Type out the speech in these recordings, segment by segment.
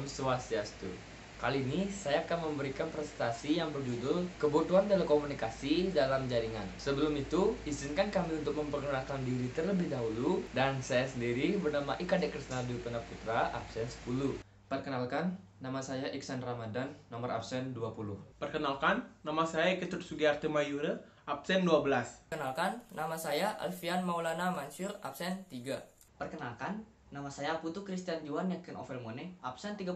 Om Swastiastu. Kali ini saya akan memberikan presentasi yang berjudul Kebutuhan Telekomunikasi dalam Jaringan. Sebelum itu, izinkan kami untuk memperkenalkan diri terlebih dahulu. Dan saya sendiri bernama Ika Dekresna Dwi Putra, absen 10. Perkenalkan, nama saya Iksan Ramadan, nomor absen 20. Perkenalkan, nama saya Ketut Sugiyarti Mayura, absen 12. Perkenalkan, nama saya Alfian Maulana Mansur, absen 3. Perkenalkan, nama saya Putu Christian Juan Yakin Ovelmone, absen 35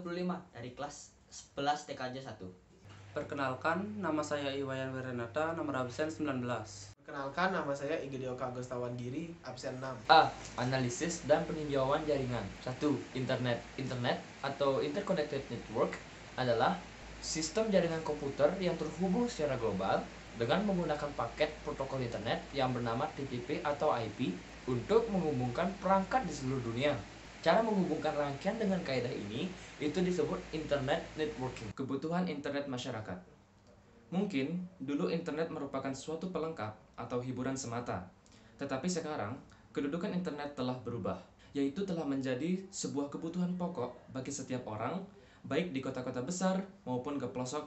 dari kelas 11 TKJ 1. Perkenalkan, nama saya Iwayan Wirenata, nomor absen 19. Perkenalkan, nama saya Igedioka Agustawan Giri, absen 6. A. Analisis dan peninjauan jaringan. 1. Internet. Internet atau Interconnected Network adalah sistem jaringan komputer yang terhubung secara global dengan menggunakan paket protokol internet yang bernama TCP atau IP untuk menghubungkan perangkat di seluruh dunia. Cara menghubungkan rangkaian dengan kaidah ini itu disebut internet networking. Kebutuhan internet masyarakat. Mungkin dulu internet merupakan suatu pelengkap atau hiburan semata. Tetapi sekarang, kedudukan internet telah berubah, yaitu telah menjadi sebuah kebutuhan pokok bagi setiap orang, baik di kota-kota besar maupun ke pelosok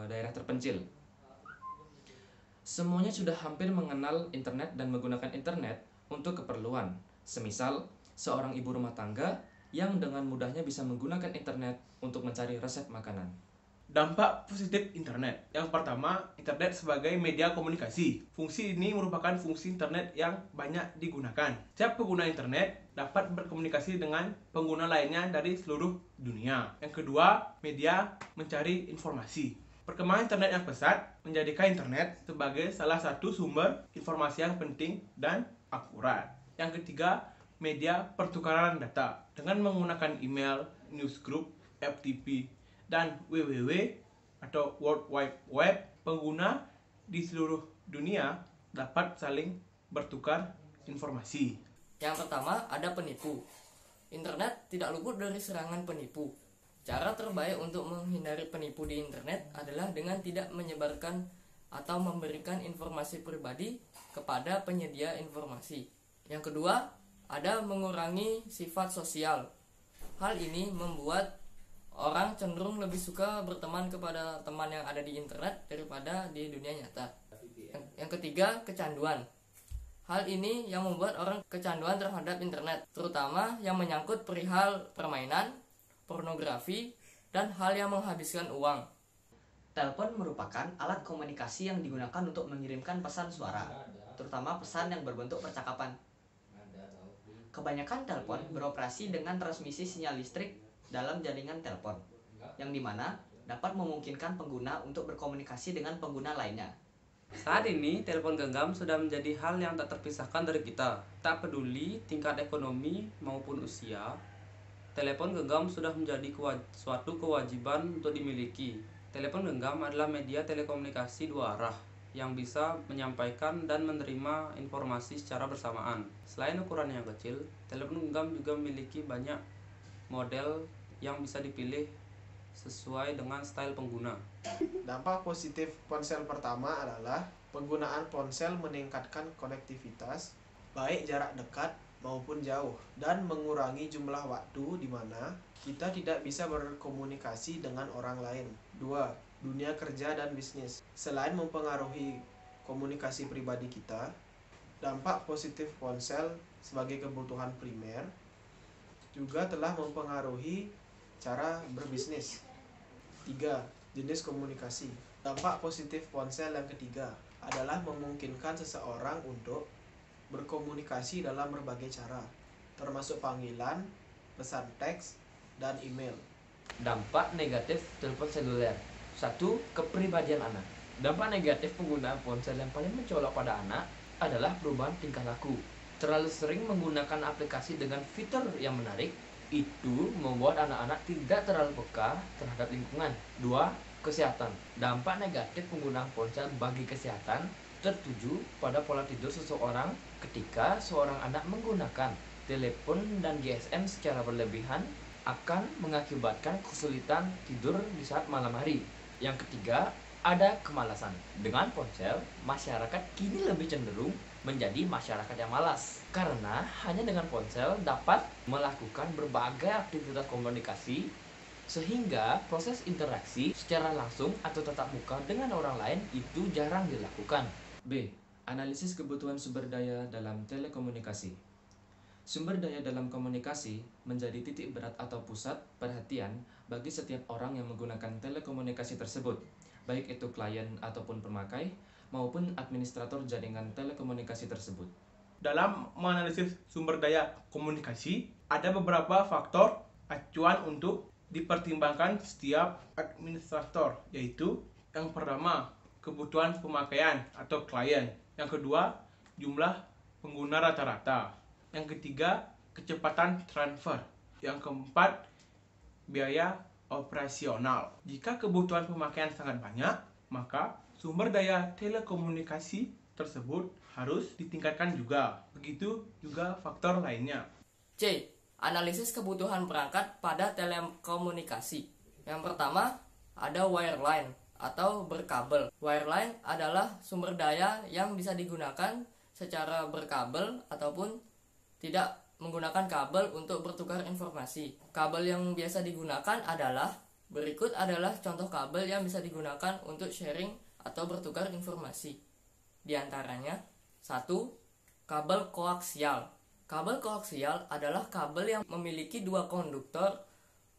daerah terpencil. Semuanya sudah hampir mengenal internet dan menggunakan internet untuk keperluan. Semisal, seorang ibu rumah tangga yang dengan mudahnya bisa menggunakan internet untuk mencari resep makanan. Dampak positif internet. Yang pertama, internet sebagai media komunikasi. Fungsi ini merupakan fungsi internet yang banyak digunakan. Setiap pengguna internet dapat berkomunikasi dengan pengguna lainnya dari seluruh dunia. Yang kedua, media mencari informasi. Perkembangan internet yang pesat menjadikan internet sebagai salah satu sumber informasi yang penting dan akurat. Yang ketiga, media pertukaran data. Dengan menggunakan email, newsgroup, FTP, dan www atau World Wide Web, pengguna di seluruh dunia dapat saling bertukar informasi. Yang pertama, ada penipu. Internet tidak luput dari serangan penipu. Cara terbaik untuk menghindari penipu di internet adalah dengan tidak menyebarkan atau memberikan informasi pribadi kepada penyedia informasi. Yang kedua, ada mengurangi sifat sosial. Hal ini membuat orang cenderung lebih suka berteman kepada teman yang ada di internet daripada di dunia nyata. Yang ketiga, kecanduan. Hal ini yang membuat orang kecanduan terhadap internet, terutama yang menyangkut perihal permainan, pornografi, dan hal yang menghabiskan uang. Telepon merupakan alat komunikasi yang digunakan untuk mengirimkan pesan suara, terutama pesan yang berbentuk percakapan. Kebanyakan telepon beroperasi dengan transmisi sinyal listrik dalam jaringan telepon, yang dimana dapat memungkinkan pengguna untuk berkomunikasi dengan pengguna lainnya. Saat ini, telepon genggam sudah menjadi hal yang tak terpisahkan dari kita. Tak peduli tingkat ekonomi maupun usia, telepon genggam sudah menjadi suatu kewajiban untuk dimiliki. Telepon genggam adalah media telekomunikasi dua arah yang bisa menyampaikan dan menerima informasi secara bersamaan. Selain ukurannya yang kecil, telepon genggam juga memiliki banyak model yang bisa dipilih sesuai dengan style pengguna. Dampak positif ponsel pertama adalah penggunaan ponsel meningkatkan konektivitas, baik jarak dekat maupun jauh, dan mengurangi jumlah waktu di mana kita tidak bisa berkomunikasi dengan orang lain. 2. Dunia kerja dan bisnis. Selain mempengaruhi komunikasi pribadi kita, dampak positif ponsel sebagai kebutuhan primer juga telah mempengaruhi cara berbisnis. 3. Jenis komunikasi. Dampak positif ponsel yang ketiga adalah memungkinkan seseorang untuk berkomunikasi dalam berbagai cara, termasuk panggilan, pesan teks, dan email. Dampak negatif telepon seluler. 1. Kepribadian anak. Dampak negatif penggunaan ponsel yang paling mencolok pada anak adalah perubahan tingkah laku. Terlalu sering menggunakan aplikasi dengan fitur yang menarik, itu membuat anak-anak tidak terlalu peka terhadap lingkungan. 2. Kesehatan. Dampak negatif penggunaan ponsel bagi kesehatan tertuju pada pola tidur seseorang ketika seorang anak menggunakan telepon dan GSM secara berlebihan akan mengakibatkan kesulitan tidur di saat malam hari. Yang ketiga, ada kemalasan. Dengan ponsel, masyarakat kini lebih cenderung menjadi masyarakat yang malas. Karena hanya dengan ponsel dapat melakukan berbagai aktivitas komunikasi Sehingga proses interaksi secara langsung atau tatap muka dengan orang lain itu jarang dilakukan. B. Analisis kebutuhan sumber daya dalam telekomunikasi. Sumber daya dalam komunikasi menjadi titik berat atau pusat perhatian bagi setiap orang yang menggunakan telekomunikasi tersebut, baik itu klien ataupun pemakai, maupun administrator jaringan telekomunikasi tersebut. Dalam menganalisis sumber daya komunikasi, ada beberapa faktor acuan untuk dipertimbangkan setiap administrator, yaitu yang pertama, kebutuhan pemakaian atau klien. Yang kedua, jumlah pengguna rata-rata. Yang ketiga, kecepatan transfer. Yang keempat, biaya operasional. Jika kebutuhan pemakaian sangat banyak, maka sumber daya telekomunikasi tersebut harus ditingkatkan juga. Begitu juga faktor lainnya. C. Analisis kebutuhan perangkat pada telekomunikasi. Yang pertama, ada wireline atau berkabel. Wireline adalah sumber daya yang bisa digunakan secara berkabel ataupun tidak menggunakan kabel untuk bertukar informasi. Kabel yang biasa digunakan berikut adalah contoh kabel yang bisa digunakan untuk sharing atau bertukar informasi. Di antaranya, 1. Kabel koaksial. Kabel koaksial adalah kabel yang memiliki dua konduktor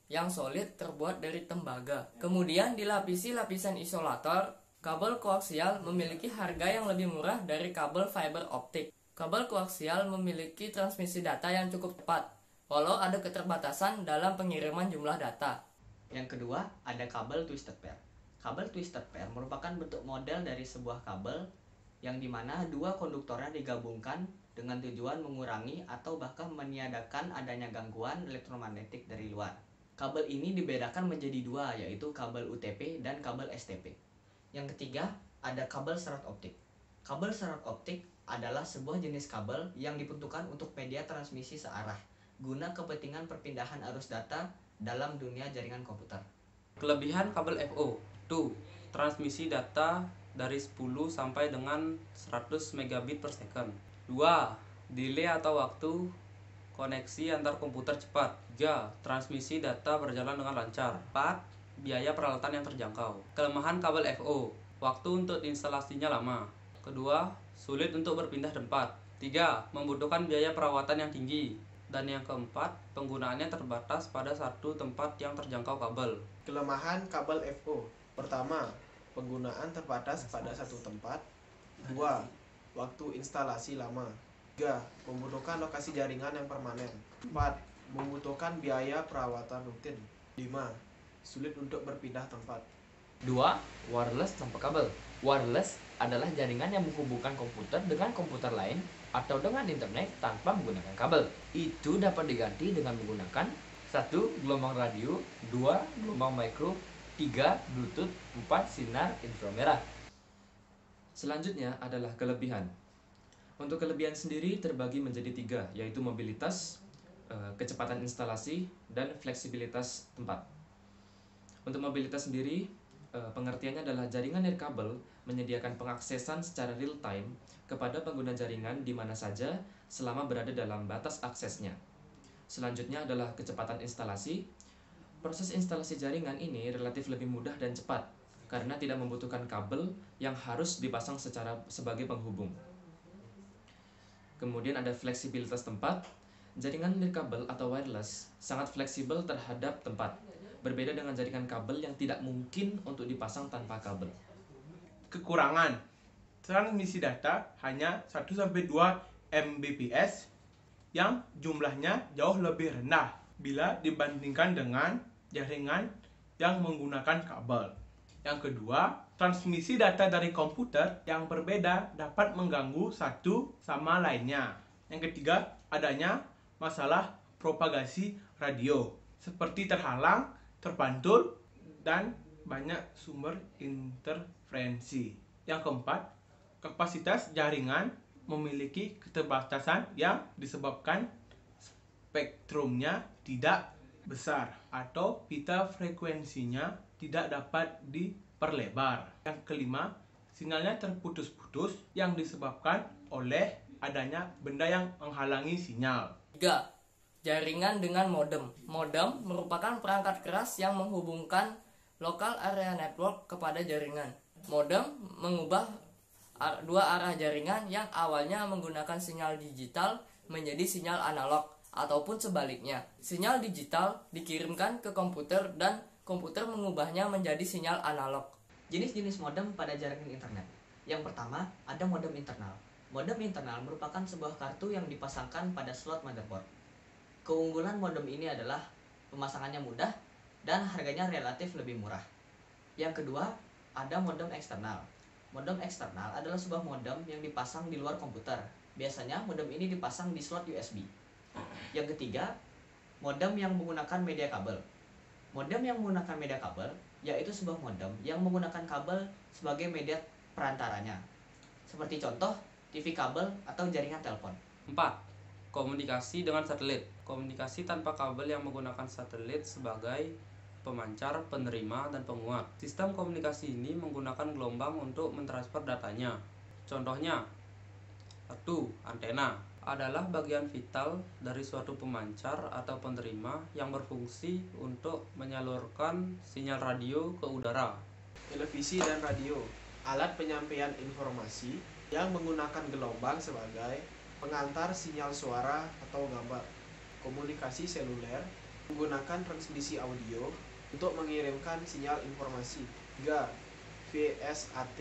yang solid terbuat dari tembaga. Kemudian dilapisi lapisan isolator. Kabel koaksial memiliki harga yang lebih murah dari kabel fiber optik. Kabel koaksial memiliki transmisi data yang cukup cepat, walau ada keterbatasan dalam pengiriman jumlah data. Yang kedua, ada kabel twisted pair. Kabel twisted pair merupakan bentuk model dari sebuah kabel yang dimana dua konduktornya digabungkan dengan tujuan mengurangi atau bahkan meniadakan adanya gangguan elektromagnetik dari luar. Kabel ini dibedakan menjadi dua, yaitu kabel UTP dan kabel STP. Yang ketiga, ada kabel serat optik. Kabel serat optik adalah sebuah jenis kabel yang diperuntukkan untuk media transmisi searah, guna kepentingan perpindahan arus data dalam dunia jaringan komputer. Kelebihan kabel FO. 2. Transmisi data dari 10 sampai dengan 100 megabit per second. 2. Delay atau waktu koneksi antar komputer cepat. 3. Transmisi data berjalan dengan lancar. 4. Biaya peralatan yang terjangkau. Kelemahan kabel FO. Waktu untuk instalasinya lama. Kedua, sulit untuk berpindah tempat. 3. Membutuhkan biaya perawatan yang tinggi. Dan yang keempat, penggunaannya terbatas pada satu tempat yang terjangkau kabel. Kelemahan kabel FO. Pertama, penggunaan terbatas pada satu tempat. 2. Waktu instalasi lama. 3. Membutuhkan lokasi jaringan yang permanen. 4. Membutuhkan biaya perawatan rutin. 5. Sulit untuk berpindah tempat. 2. Wireless tanpa kabel. Wireless adalah jaringan yang menghubungkan komputer dengan komputer lain atau dengan internet tanpa menggunakan kabel. Itu dapat diganti dengan menggunakan 1. Gelombang radio, 2. Gelombang mikro, 3. Bluetooth, 4. Sinar inframerah. Selanjutnya adalah kelebihan. Untuk kelebihan sendiri terbagi menjadi 3, yaitu mobilitas, kecepatan instalasi, dan fleksibilitas tempat. Untuk mobilitas sendiri, pengertiannya adalah jaringan nirkabel menyediakan pengaksesan secara real time kepada pengguna jaringan di mana saja selama berada dalam batas aksesnya. Selanjutnya adalah kecepatan instalasi. Proses instalasi jaringan ini relatif lebih mudah dan cepat karena tidak membutuhkan kabel yang harus dipasang sebagai penghubung. Kemudian ada fleksibilitas tempat. Jaringan nirkabel atau wireless sangat fleksibel terhadap tempat, berbeda dengan jaringan kabel yang tidak mungkin untuk dipasang tanpa kabel. Kekurangan transmisi data hanya 1-2 Mbps yang jumlahnya jauh lebih rendah bila dibandingkan dengan jaringan yang menggunakan kabel. Yang kedua, transmisi data dari komputer yang berbeda dapat mengganggu satu sama lainnya. Yang ketiga, adanya masalah propagasi radio seperti terhalang, terpantul, dan banyak sumber interferensi. Yang keempat, kapasitas jaringan memiliki keterbatasan yang disebabkan spektrumnya tidak besar atau pita frekuensinya tidak dapat diperlebar. Yang kelima, sinyalnya terputus-putus yang disebabkan oleh adanya benda yang menghalangi sinyal. 3. Jaringan dengan modem. Modem merupakan perangkat keras yang menghubungkan local area network kepada jaringan. Modem mengubah dua arah jaringan yang awalnya menggunakan sinyal digital menjadi sinyal analog ataupun sebaliknya. Sinyal digital dikirimkan ke komputer dan komputer mengubahnya menjadi sinyal analog. Jenis-jenis modem pada jaringan internet. Yang pertama, ada modem internal. Modem internal merupakan sebuah kartu yang dipasangkan pada slot motherboard. Keunggulan modem ini adalah pemasangannya mudah dan harganya relatif lebih murah. Yang kedua, ada modem eksternal. Modem eksternal adalah sebuah modem yang dipasang di luar komputer. Biasanya modem ini dipasang di slot USB. Yang ketiga, modem yang menggunakan media kabel. Modem yang menggunakan media kabel yaitu sebuah modem yang menggunakan kabel sebagai media perantaranya. Seperti contoh, TV kabel atau jaringan telepon. 4. Komunikasi dengan satelit. Komunikasi tanpa kabel yang menggunakan satelit sebagai pemancar, penerima, dan penguat. Sistem komunikasi ini menggunakan gelombang untuk mentransfer datanya. Contohnya, 1. Antena adalah bagian vital dari suatu pemancar atau penerima yang berfungsi untuk menyalurkan sinyal radio ke udara. Televisi dan radio, alat penyampaian informasi yang menggunakan gelombang sebagai pengantar sinyal suara atau gambar. Komunikasi seluler menggunakan transmisi audio untuk mengirimkan sinyal informasi. 3. VSAT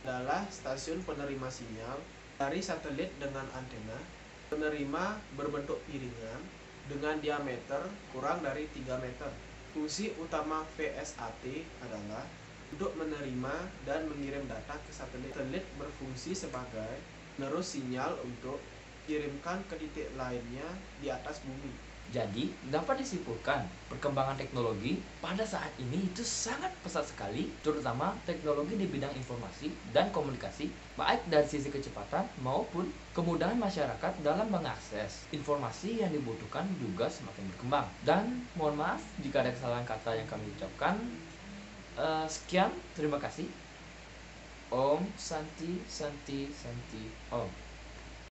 adalah stasiun penerima sinyal dari satelit dengan antena. Penerima berbentuk piringan dengan diameter kurang dari 3 meter. Fungsi utama VSAT adalah untuk menerima dan mengirim data ke satelit. Satelit berfungsi sebagai penerus sinyal untuk dikirimkan ke titik lainnya di atas bumi. Jadi, dapat disimpulkan, perkembangan teknologi pada saat ini itu sangat pesat sekali, terutama teknologi di bidang informasi dan komunikasi, baik dari sisi kecepatan maupun kemudahan masyarakat dalam mengakses informasi yang dibutuhkan juga semakin berkembang. Dan mohon maaf jika ada kesalahan kata yang kami ucapkan. Sekian, terima kasih. Om Santi Santi Santi Om.